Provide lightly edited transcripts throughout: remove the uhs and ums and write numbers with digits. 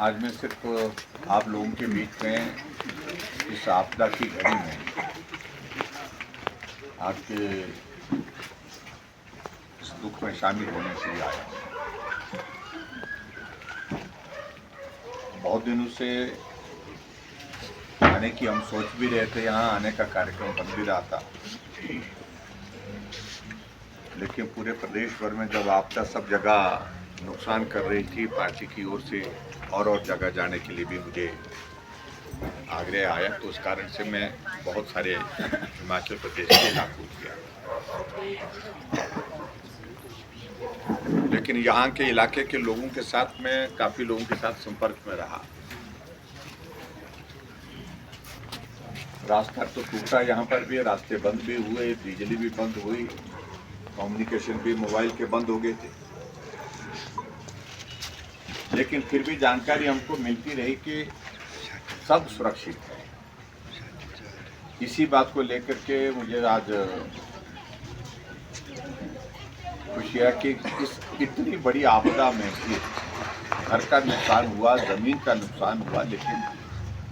आज मैं सिर्फ आप लोगों के बीच में इस आपदा की घड़ी में आपके इस दुख में शामिल होने के लिए आया हूँ। बहुत दिनों से आने की हम सोच भी रहे थे, यहाँ आने का कार्यक्रम बन भी रहा था, लेकिन पूरे प्रदेश भर में जब आपदा सब जगह नुकसान कर रही थी, पार्टी की ओर से और जगह जाने के लिए भी मुझे आग्रह आया, तो उस कारण से मैं बहुत सारे हिमाचल प्रदेश के इलाकों गया। लेकिन यहाँ के इलाके के लोगों के साथ मैं काफ़ी लोगों के साथ संपर्क में रहा। रास्ता तो टूटा, यहाँ पर भी रास्ते बंद भी हुए, बिजली भी बंद हुई, कम्युनिकेशन भी मोबाइल के बंद हो गए थे, लेकिन फिर भी जानकारी हमको मिलती रही कि सब सुरक्षित है। इसी बात को लेकर के मुझे आज खुशी है कि इस इतनी बड़ी आपदा में भी घर का नुकसान हुआ, ज़मीन का नुकसान हुआ, लेकिन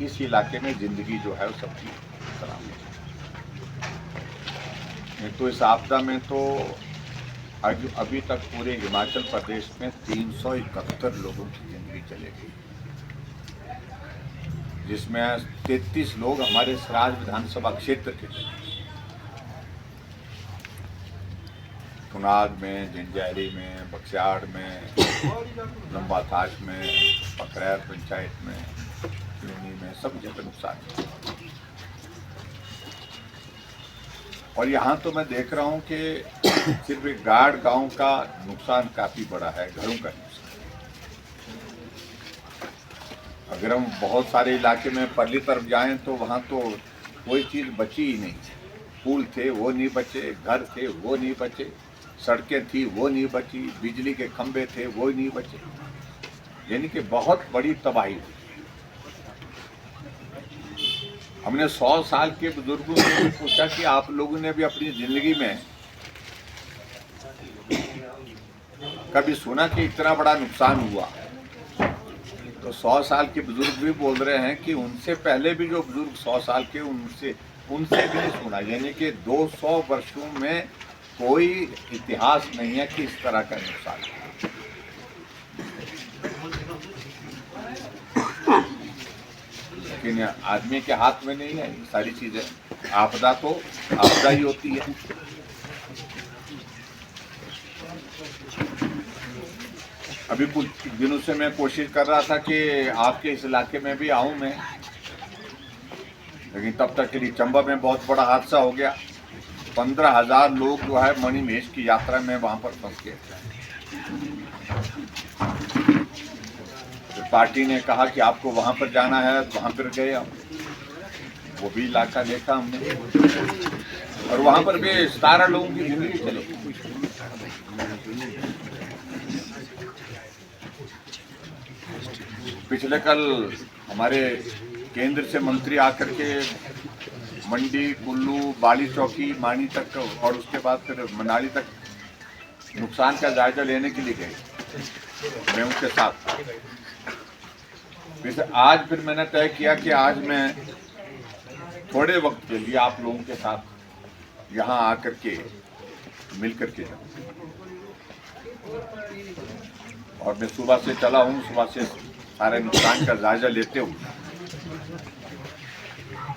इस इलाके में ज़िंदगी जो है वो सबकी सलामत है। तो इस आपदा में तो अभी तक पूरे हिमाचल प्रदेश में 371 लोगों की ज़िंदगी चली गई, जिसमें 33 लोग हमारे सराज विधानसभा क्षेत्र के थे। कुनाद में, जंजैहली में, बक्स्याड़ में, लंबाथाश में, पकरैर पंचायत में, लूनी में, सब जगह नुकसान है। और यहाँ तो मैं देख रहा हूँ कि सिर्फ एक गाड़ गांव का नुकसान काफ़ी बड़ा है, घरों का नुकसान। अगर हम बहुत सारे इलाके में परली तरफ जाएं तो वहाँ तो कोई चीज़ बची ही नहीं। पुल थे वो नहीं बचे, घर थे वो नहीं बचे, सड़कें थी वो नहीं बची, बिजली के खंभे थे वो नहीं बचे, यानी कि बहुत बड़ी तबाही हुई। हमने 100 साल के बुजुर्गों से भी पूछा कि आप लोगों ने भी अपनी ज़िंदगी में कभी सुना कि इतना बड़ा नुकसान हुआ? तो 100 साल के बुजुर्ग भी बोल रहे हैं कि उनसे पहले भी जो बुजुर्ग 100 साल के उनसे भी नहीं सुना, यानी कि 200 वर्षों में कोई इतिहास नहीं है कि इस तरह का नुकसान। लेकिन आदमी के हाथ में नहीं है ये सारी चीजें। आपदा तो आपदा ही होती है। अभी कुछ दिनों से मैं कोशिश कर रहा था कि आपके इस इलाके में भी आऊं मैं, लेकिन तब तक के लिए चंबा में बहुत बड़ा हादसा हो गया। 15,000 लोग जो है मणिमहेश की यात्रा में वहां पर फंस गए। तो पार्टी ने कहा कि आपको वहां पर जाना है, तो वहां पर गए हम, वो भी इलाका देखा हमने, और वहां पर भी 17 लोगों की जिंदगी चली। पिछले कल हमारे केंद्र से मंत्री आकर के मंडी, कुल्लू, बाली चौकी, मानी तक और उसके बाद फिर मनाली तक नुकसान का जायजा लेने के लिए गए। मैं उनके साथ था। फिर आज मैंने तय किया कि आज मैं थोड़े वक्त के लिए आप लोगों के साथ यहाँ आकर के मिल कर के जाऊँ। और मैं सुबह से चला हूँ, सुबह से सारे नुकसान का जायजा लेते हुए।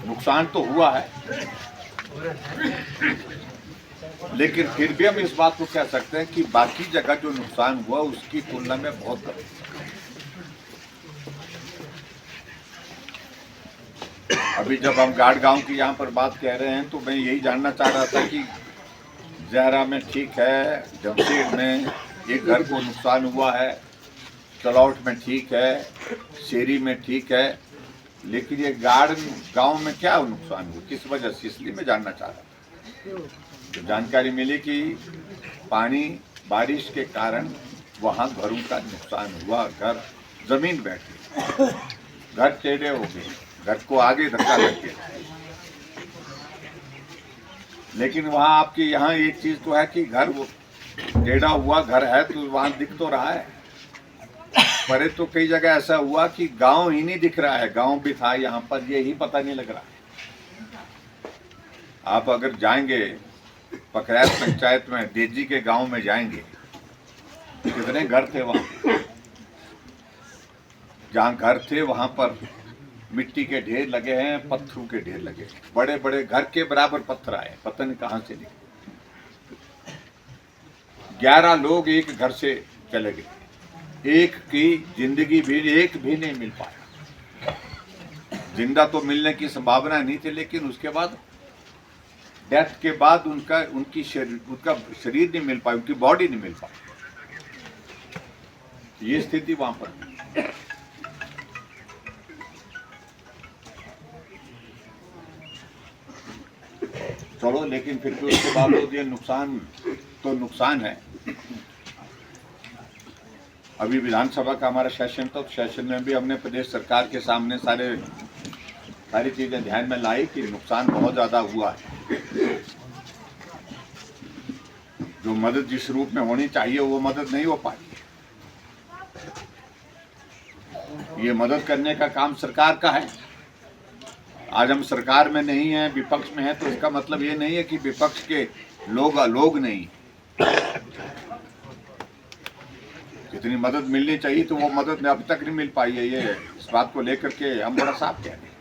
नुकसान तो हुआ है, लेकिन फिर भी हम इस बात को कह सकते हैं कि बाकी जगह जो नुकसान हुआ उसकी तुलना में बहुत कम। अभी जब हम गाड़ गांव की यहाँ पर बात कह रहे हैं तो मैं यही जानना चाह रहा था कि जहरा में ठीक है, जमशेद में एक घर को नुकसान हुआ है, चलौट में ठीक है, शेरी में ठीक है, लेकिन ये गाड़ गांव में क्या नुकसान हुआ, किस वजह से, इसलिए मैं जानना चाह रहा था। तो जानकारी मिली कि पानी बारिश के कारण वहाँ घरों का नुकसान हुआ, घर जमीन बैठ गई, घर टेढ़े हो गए, घर को आगे धक्का लग गया। लेकिन वहाँ आपके यहाँ एक चीज़ तो है कि घर वो टेढ़ा हुआ घर है तो वहाँ दिख तो रहा है, परे तो कई जगह ऐसा हुआ कि गांव ही नहीं दिख रहा है, गांव भी था यहाँ पर, ये ही पता नहीं लग रहा है। आप अगर जाएंगे पकरैत पंचायत में डेजी के गांव में जाएंगे, कितने घर थे वहां, जहां घर थे वहां पर मिट्टी के ढेर लगे हैं, पत्थरों के ढेर लगे हैं, बड़े बड़े घर के बराबर पत्थर आए, पता नहीं कहां से निकले। 11 लोग एक घर से चले गए, एक की जिंदगी भी एक भी नहीं मिल पाया। जिंदा तो मिलने की संभावना नहीं थी, लेकिन उसके बाद डेथ के बाद उनका शरीर नहीं मिल पाया, उनकी बॉडी नहीं मिल पाई। ये स्थिति वहां पर। चलो, लेकिन फिर भी उसके बावजूद ये नुकसान तो नुकसान है। अभी विधानसभा का हमारा सेशन था, तो सेशन में भी हमने प्रदेश सरकार के सामने सारी चीजें ध्यान में लाई कि नुकसान बहुत ज्यादा हुआ है। जो मदद जिस रूप में होनी चाहिए वो मदद नहीं हो पाई। ये मदद करने का काम सरकार का है। आज हम सरकार में नहीं है, विपक्ष में है, तो इसका मतलब ये नहीं है कि विपक्ष के लोग नहीं। जितनी मदद मिलनी चाहिए तो वो मदद अब तक नहीं मिल पाई है। ये इस बात को लेकर के हम बड़ा साफ कह रहे हैं।